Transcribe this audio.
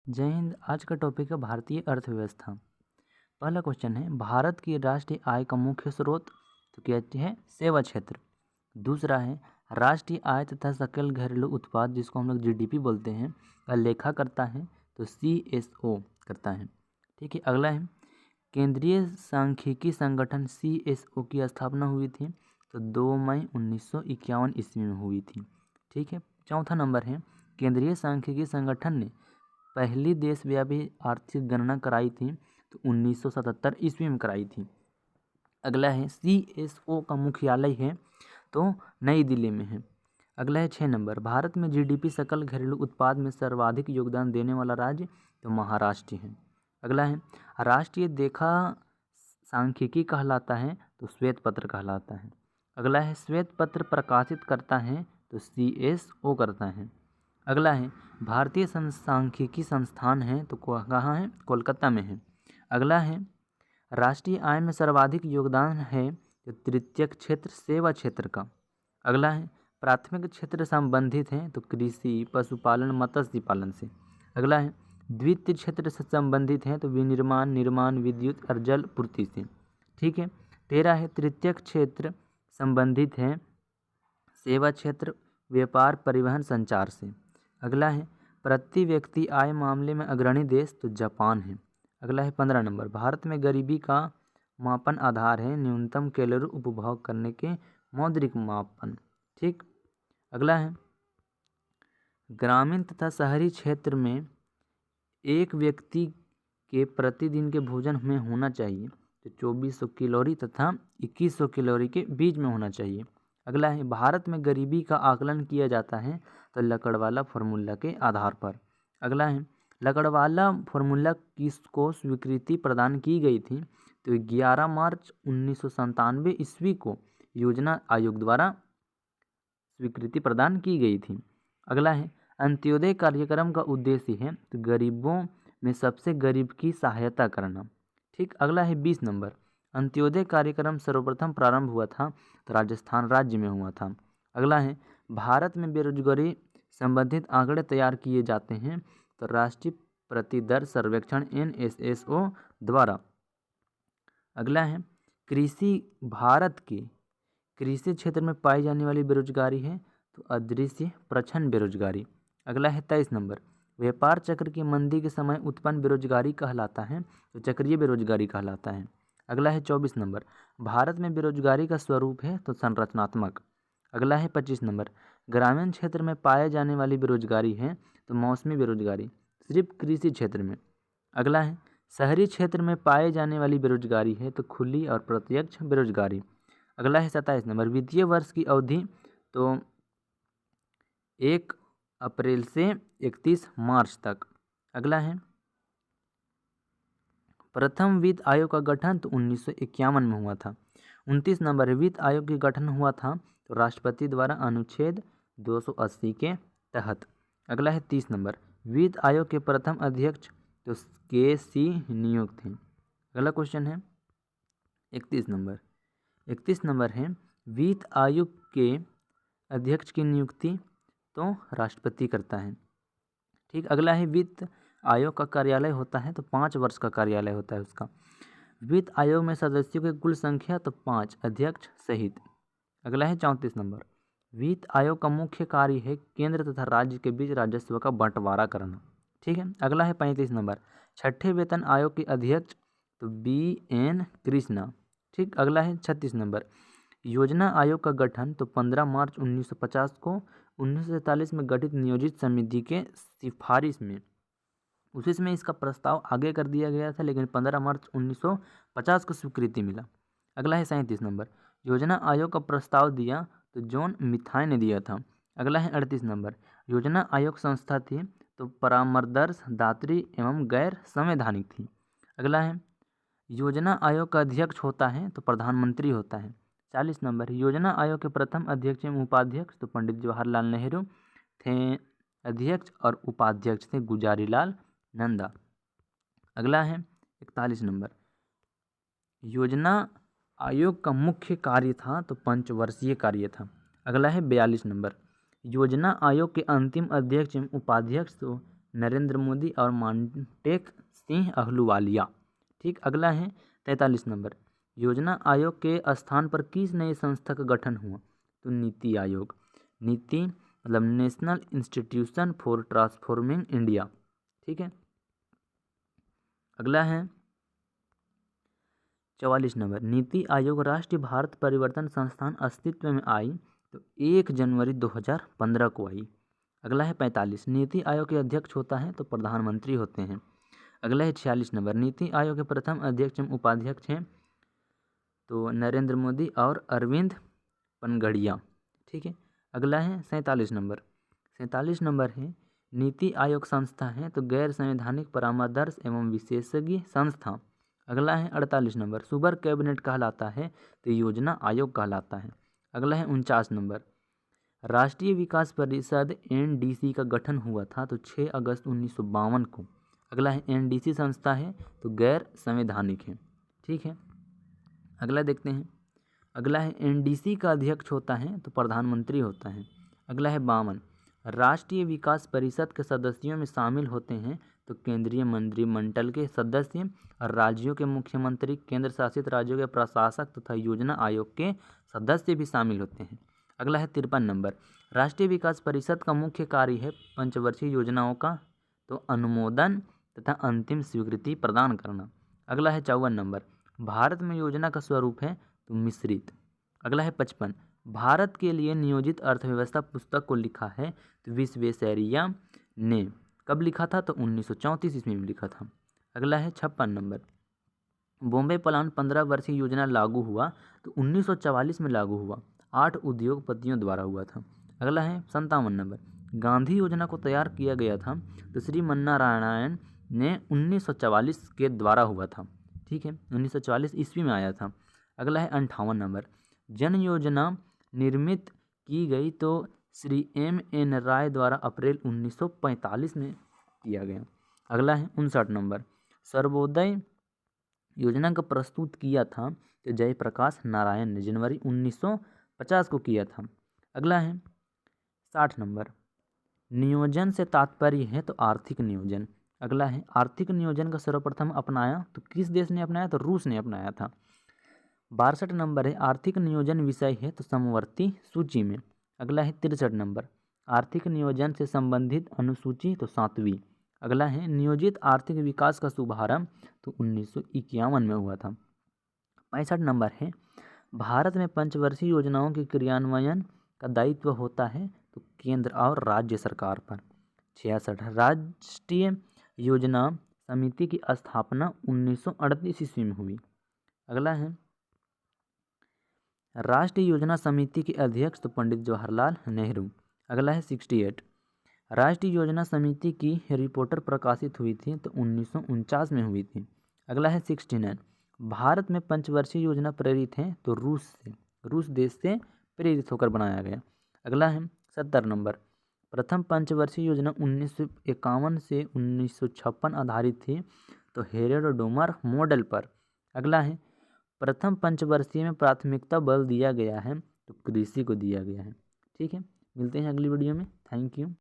जय हिंद। आज का टॉपिक है भारतीय अर्थव्यवस्था। पहला क्वेश्चन है, भारत की राष्ट्रीय आय का मुख्य स्रोत तो कहते हैं सेवा क्षेत्र। दूसरा है, राष्ट्रीय आय तथा सकल घरेलू उत्पाद जिसको हम लोग जीडीपी बोलते हैं का लेखा करता है तो सीएसओ करता है। ठीक है। अगला है, केंद्रीय सांख्यिकी संगठन सीएसओ की स्थापना हुई थी तो 2 मई 1951 ईस्वी में हुई थी। ठीक है। चौथा नंबर है, केंद्रीय सांख्यिकी संगठन ने पहली देशव्यापी आर्थिक गणना कराई थी तो 1977 ईस्वी में कराई थी। अगला है, सीएसओ का मुख्यालय है तो नई दिल्ली में है। अगला है 6 नंबर, भारत में जीडीपी सकल घरेलू उत्पाद में सर्वाधिक योगदान देने वाला राज्य तो महाराष्ट्र है। अगला है, राष्ट्रीय लेखा सांख्यिकी कहलाता है तो श्वेत पत्र कहलाता है। अगला है, श्वेत पत्र प्रकाशित करता है तो सीएसओ करता है। अगला है, भारतीय सांख्यिकी संस्थान है तो कहाँ है? कोलकाता में है। अगला है, राष्ट्रीय आय में सर्वाधिक योगदान है तो तृतीयक क्षेत्र सेवा क्षेत्र का। अगला है, प्राथमिक क्षेत्र संबंधित है तो कृषि, पशुपालन, मत्स्य पालन से। अगला है, द्वितीय क्षेत्र से संबंधित है तो विनिर्माण, निर्माण, विद्युत और जल पूर्ति से। ठीक है। 13 है, तृतीयक क्षेत्र संबंधित है सेवा क्षेत्र, व्यापार, परिवहन, संचार से। अगला है, प्रति व्यक्ति आय मामले में अग्रणी देश तो जापान है। अगला है 15 नंबर, भारत में गरीबी का मापन आधार है न्यूनतम कैलोरी उपभोग करने के मौद्रिक मापन। ठीक। अगला है, ग्रामीण तथा शहरी क्षेत्र में एक व्यक्ति के प्रतिदिन के भोजन में होना चाहिए तो 2400 कैलोरी तथा 2100 कैलोरी के बीच में होना चाहिए। अगला है, भारत में गरीबी का आकलन किया जाता है तो लकड़वाला फार्मूला के आधार पर। अगला है, लकड़वाला फार्मूला किसको स्वीकृति प्रदान की गई थी तो 11 मार्च 1997 ईस्वी को योजना आयोग द्वारा स्वीकृति प्रदान की गई थी। अगला है, अंत्योदय कार्यक्रम का उद्देश्य है तो गरीबों में सबसे गरीब की सहायता करना। ठीक। अगला है 20 नंबर, अंत्योदय कार्यक्रम सर्वप्रथम प्रारंभ हुआ था तो राजस्थान राज्य में हुआ था। अगला है, भारत में बेरोजगारी संबंधित आंकड़े तैयार किए जाते हैं तो राष्ट्रीय प्रतिदर सर्वेक्षण एनएसएसओ द्वारा। अगला है, कृषि, भारत के कृषि क्षेत्र में पाई जाने वाली बेरोजगारी है तो अदृश्य प्रच्छन्न बेरोजगारी। अगला है 23 नंबर, व्यापार चक्र की मंदी के समय उत्पन्न बेरोजगारी कहलाता है तो चक्रीय बेरोजगारी कहलाता है। अगला है 24 नंबर, भारत में बेरोजगारी का स्वरूप है तो संरचनात्मक। अगला है 25 नंबर, ग्रामीण क्षेत्र में पाए जाने वाली बेरोजगारी है तो मौसमी बेरोजगारी सिर्फ कृषि क्षेत्र में। अगला है, शहरी क्षेत्र में पाए जाने वाली बेरोजगारी है तो खुली और प्रत्यक्ष बेरोजगारी। अगला है 27 नंबर, वित्तीय वर्ष की अवधि तो 1 अप्रैल से 31 मार्च तक। अगला है, प्रथम वित्त आयोग का गठन तो 1951 में हुआ था। 29 नंबर, वित्त आयोग का गठन हुआ था तो राष्ट्रपति द्वारा अनुच्छेद 280 के तहत। अगला है 30 नंबर, वित्त आयोग के प्रथम अध्यक्ष तो के.सी. नियुक्त थे। अगला क्वेश्चन है 31 नंबर। 31 नंबर है, वित्त आयोग के अध्यक्ष की नियुक्ति तो राष्ट्रपति करता है। ठीक। अगला है, वित्त आयोग का कार्यालय होता है तो 5 वर्ष का कार्यालय होता है उसका। वित्त आयोग में सदस्यों की कुल संख्या तो 5, अध्यक्ष सहित। अगला है 34 नंबर, वित्त आयोग का मुख्य कार्य है केंद्र तथा राज्य के बीच राजस्व का बंटवारा करना। ठीक है। अगला है 35 नंबर, छठे वेतन आयोग के अध्यक्ष तो बी.एन. कृष्णा। ठीक। अगला है 36 नंबर, योजना आयोग का गठन तो 15 मार्च 1950 को 1947 में गठित नियोजित समिति के सिफारिश में, उसी समय इसका प्रस्ताव आगे कर दिया गया था लेकिन 15 मार्च 1950 को स्वीकृति मिला। अगला है 37 नंबर, योजना आयोग का प्रस्ताव दिया तो जॉन मिथाय ने दिया था। अगला है 38 नंबर, योजना आयोग संस्था थी तो परामर्श दात्री एवं गैर संवैधानिक थी। अगला है, योजना आयोग का अध्यक्ष होता है तो प्रधानमंत्री होता है। 40 नंबर, योजना आयोग के प्रथम अध्यक्ष एवं उपाध्यक्ष तो पंडित जवाहरलाल नेहरू थे। अध्यक्ष और उपाध्यक्ष थे गुजारीलाल नंदा। अगला है 41 नंबर, योजना आयोग का मुख्य कार्य था तो 5 वर्षीय कार्य था। अगला है 42 नंबर, योजना आयोग के अंतिम अध्यक्ष एवं उपाध्यक्ष तो नरेंद्र मोदी और मांटेक सिंह अहलूवालिया। ठीक, अगला है 43 नंबर, योजना आयोग के स्थान पर किस नई संस्था का गठन हुआ? तो नीति आयोग। नीति मतलब national institution for transforming India. ठीक है, अगला है 44 नंबर, नीति आयोग राष्ट्रीय भारत परिवर्तन संस्थान अस्तित्व में आई तो 1 जनवरी 2015 को आई। अगला है 45, नीति आयोग के अध्यक्ष होता है तो प्रधानमंत्री होते हैं। अगला है 46 नंबर, नीति आयोग के प्रथम अध्यक्ष एवं उपाध्यक्ष हैं तो नरेंद्र मोदी और अरविंद पनगड़िया। ठीक है, अगला है 47 नंबर, 47 नंबर है, नीति आयोग संस्था है तो गैर संवैधानिक परामर्श एवं विशेषज्ञ संस्था। अगला है 48 नंबर, सुपर कैबिनेट कहलाता है तो योजना आयोग कहलाता है। अगला है 49 नंबर, राष्ट्रीय विकास परिषद NDC का गठन हुआ था तो 6 अगस्त 1952 को। अगला है NDC संस्था है तो गैर संवैधानिक है। ठीक है, अगला देखते हैं, अगला है NDC का अध्यक्ष होता है तो प्रधानमंत्री होता है। अगला है 52, राष्ट्रीय विकास परिषद के सदस्यों में शामिल होते हैं तो केंद्रीय मंत्रिमंडल के सदस्य और राज्यों के मुख्यमंत्री, केंद्र शासित राज्यों के प्रशासक तथा योजना आयोग के सदस्य भी शामिल होते हैं। अगला है 53 नंबर, राष्ट्रीय विकास परिषद का मुख्य कार्य है पंचवर्षीय योजनाओं का तो अनुमोदन तथा अंतिम स्वीकृति प्रदान करना। अगला है 54 नंबर, भारत में योजना का स्वरूप है तो मिश्रित। अगला है 55, भारत के लिए नियोजित अर्थव्यवस्था पुस्तक को लिखा है तो विश्वेश्वरैया ने। कब लिखा था? तो 1934 ईस्वी में लिखा था। अगला है 56 नंबर, बॉम्बे प्लान 15 वर्षीय योजना लागू हुआ तो 1944 में लागू हुआ, 8 उद्योगपतियों द्वारा हुआ था। अगला है 57 नंबर, गांधी योजना को तैयार किया गया था तो श्रीमन्नारायण ने 1944 के द्वारा हुआ था। ठीक है, 1944 ईस्वी में आया था। अगला है 58 नंबर, जन योजना निर्मित की गई तो श्री M.N. राय द्वारा अप्रैल 1945 में किया गया। अगला है 59 नंबर, सर्वोदय योजना का प्रस्तुत किया था तो जयप्रकाश नारायण ने जनवरी 1950 को किया था। अगला है 60 नंबर, नियोजन से तात्पर्य है तो आर्थिक नियोजन। अगला है आर्थिक नियोजन का सर्वप्रथम अपनाया तो किस देश ने अपनाया? तो रूस ने अपनाया था। 62 नंबर है, आर्थिक नियोजन विषय है तो समवर्ती सूची में। अगला है 63 नंबर, आर्थिक नियोजन से संबंधित अनुसूची तो 7वीं। अगला है नियोजित आर्थिक विकास का शुभारंभ तो 1951 में हुआ था। 65 नंबर है, भारत में पंचवर्षीय योजनाओं के क्रियान्वयन का दायित्व होता है तो केंद्र और राज्य सरकार पर। 66, राष्ट्रीय योजना समिति की स्थापना 1938 ईस्वी में हुई। अगला है राष्ट्रीय योजना समिति के अध्यक्ष तो पंडित जवाहरलाल नेहरू। अगला है 68, राष्ट्रीय योजना समिति की रिपोर्टर प्रकाशित हुई थी तो 1949 में हुई थी। अगला है 69, भारत में पंचवर्षीय योजना प्रेरित है तो रूस देश से प्रेरित होकर बनाया गया। अगला है 70 नंबर, प्रथम पंचवर्षीय योजना 1951 से 1956 आधारित थी तो हेरोल्ड डोमर मॉडल पर। अगला है प्रथम पंचवर्षीय में प्राथमिकता बल दिया गया है तो कृषि को दिया गया है। ठीक है, मिलते हैं अगली वीडियो में। Thank you.